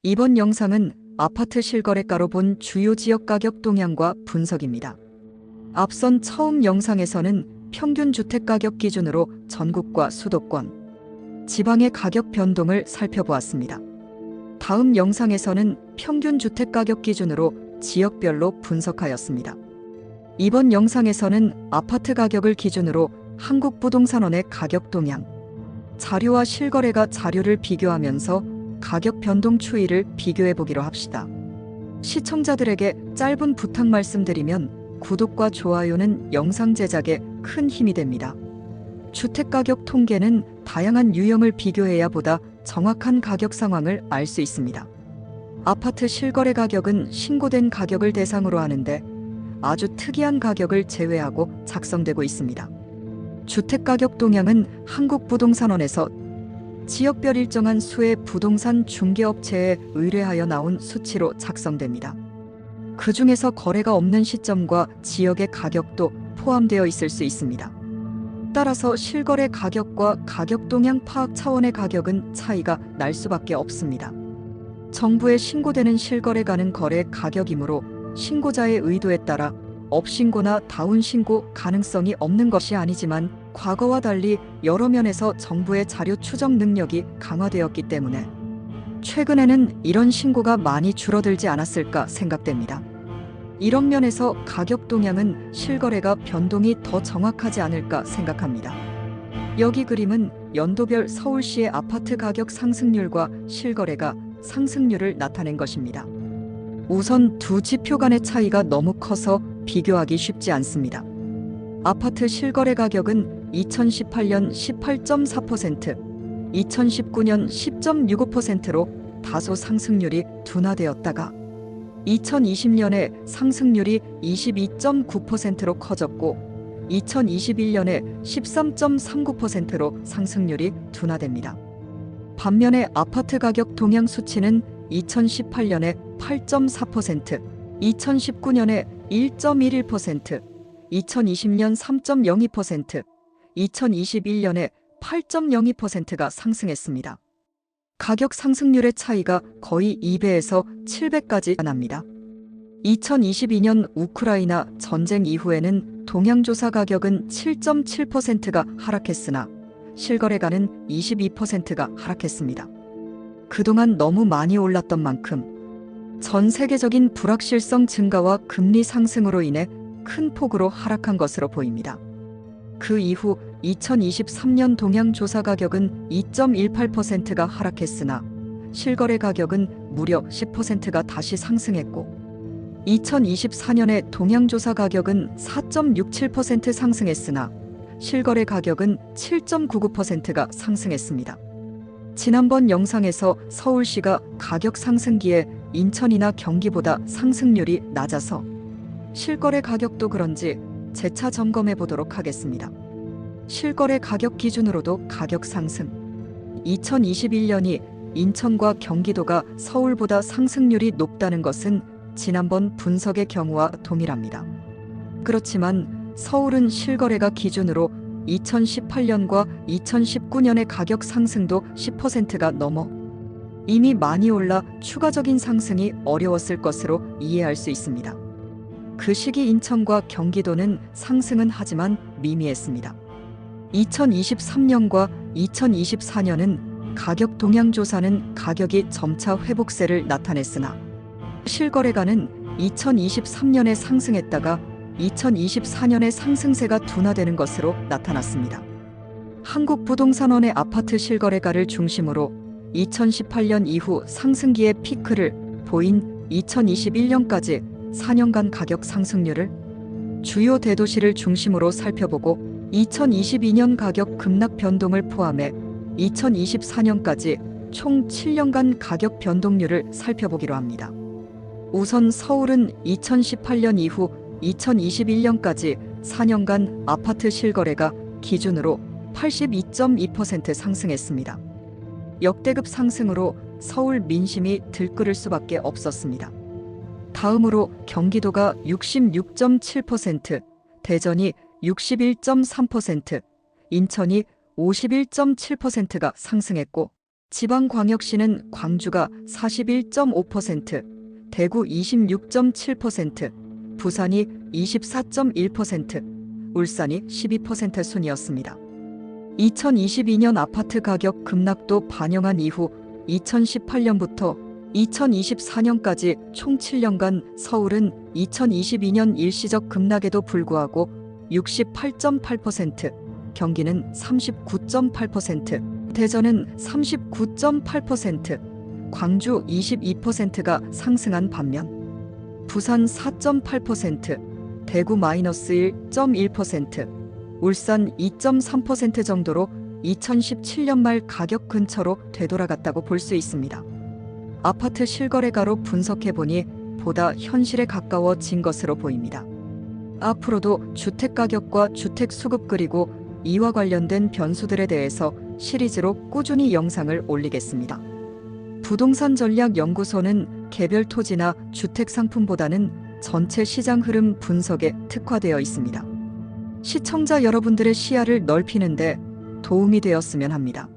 이번 영상은 아파트 실거래가로 본 주요 지역 가격 동향과 분석입니다. 앞선 처음 영상에서는 평균 주택 가격 기준으로 전국과 수도권, 지방의 가격 변동을 살펴보았습니다. 다음 영상에서는 평균 주택 가격 기준으로 지역별로 분석하였습니다. 이번 영상에서는 아파트 가격을 기준으로 한국부동산원의 가격 동향, 자료와 실거래가 자료를 비교하면서 가격 변동 추이를 비교해 보기로 합시다. 시청자들에게 짧은 부탁 말씀드리면 구독과 좋아요는 영상 제작에 큰 힘이 됩니다. 주택가격 통계는 다양한 유형을 비교해야 보다 정확한 가격 상황을 알 수 있습니다. 아파트 실거래 가격은 신고된 가격을 대상으로 하는데 아주 특이한 가격을 제외하고 작성되고 있습니다. 주택가격 동향은 한국부동산원에서 지역별 일정한 수의 부동산 중개업체에 의뢰하여 나온 수치로 작성됩니다. 그 중에서 거래가 없는 시점과 지역의 가격도 포함되어 있을 수 있습니다. 따라서 실거래 가격과 가격 동향 파악 차원의 가격은 차이가 날 수밖에 없습니다. 정부에 신고되는 실거래가는 거래 가격이므로 신고자의 의도에 따라 업신고나 다운신고 가능성이 없는 것이 아니지만 과거와 달리 여러 면에서 정부의 자료 추적 능력이 강화되었기 때문에 최근에는 이런 신고가 많이 줄어들지 않았을까 생각됩니다. 이런 면에서 가격 동향은 실거래가 변동이 더 정확하지 않을까 생각합니다. 여기 그림은 연도별 서울시의 아파트 가격 상승률과 실거래가 상승률을 나타낸 것입니다. 우선 두 지표 간의 차이가 너무 커서 비교하기 쉽지 않습니다. 아파트 실거래 가격은 2018년 18.4%, 2019년 10.65%로 다소 상승률이 둔화되었다가 2020년에 상승률이 22.9%로 커졌고 2021년에 13.39%로 상승률이 둔화됩니다. 반면에 아파트 가격 동향 수치는 2018년에 8.4%, 2019년에 1.11%, 2020년 3.02%, 2021년에 8.02%가 상승했습니다. 가격 상승률의 차이가 거의 2배에서 7배까지 납니다. 2022년 우크라이나 전쟁 이후에는 동향조사 가격은 7.7%가 하락했으나 실거래가는 22%가 하락했습니다. 그동안 너무 많이 올랐던 만큼 전 세계적인 불확실성 증가와 금리 상승으로 인해 큰 폭으로 하락한 것으로 보입니다. 그 이후 2023년 동향조사 가격은 2.18%가 하락했으나 실거래 가격은 무려 10%가 다시 상승했고 2024년의 동향조사 가격은 4.67% 상승했으나 실거래 가격은 7.99%가 상승했습니다. 지난번 영상에서 서울시가 가격 상승기에 인천이나 경기보다 상승률이 낮아서 실거래 가격도 그런지 재차 점검해 보도록 하겠습니다. 실거래 가격 기준으로도 가격 상승. 2021년이 인천과 경기도가 서울보다 상승률이 높다는 것은 지난번 분석의 경우와 동일합니다. 그렇지만 서울은 실거래가 기준으로 2018년과 2019년의 가격 상승도 10%가 넘어 이미 많이 올라 추가적인 상승이 어려웠을 것으로 이해할 수 있습니다. 그 시기 인천과 경기도는 상승은 하지만 미미했습니다. 2023년과 2024년은 가격 동향 조사는 가격이 점차 회복세를 나타냈으나 실거래가는 2023년에 상승했다가 2024년에 상승세가 둔화되는 것으로 나타났습니다. 한국부동산원의 아파트 실거래가를 중심으로 2018년 이후 상승기의 피크를 보인 2021년까지 4년간 가격 상승률을 주요 대도시를 중심으로 살펴보고 2022년 가격 급락 변동을 포함해 2024년까지 총 7년간 가격 변동률을 살펴보기로 합니다. 우선 서울은 2018년 이후 2021년까지 4년간 아파트 실거래가 기준으로 82.2% 상승했습니다. 역대급 상승으로 서울 민심이 들끓을 수밖에 없었습니다. 다음으로 경기도가 66.7%, 대전이 61.3%, 인천이 51.7%가 상승했고 지방광역시는 광주가 41.5%, 대구 26.7%, 부산이 24.1%, 울산이 12% 순이었습니다. 2022년 아파트 가격 급락도 반영한 이후 2018년부터 2024년까지 총 7년간 서울은 2022년 일시적 급락에도 불구하고 68.8%, 경기는 39.8%, 대전은 39.8%, 광주 22%가 상승한 반면 부산 4.8%, 대구 -1.1%, 울산 2.3% 정도로 2017년 말 가격 근처로 되돌아갔다고 볼 수 있습니다. 아파트 실거래가로 분석해보니 보다 현실에 가까워진 것으로 보입니다. 앞으로도 주택가격과 주택수급 그리고 이와 관련된 변수들에 대해서 시리즈로 꾸준히 영상을 올리겠습니다. 부동산전략연구소는 개별 토지나 주택 상품보다는 전체 시장 흐름 분석에 특화되어 있습니다. 시청자 여러분들의 시야를 넓히는데 도움이 되었으면 합니다.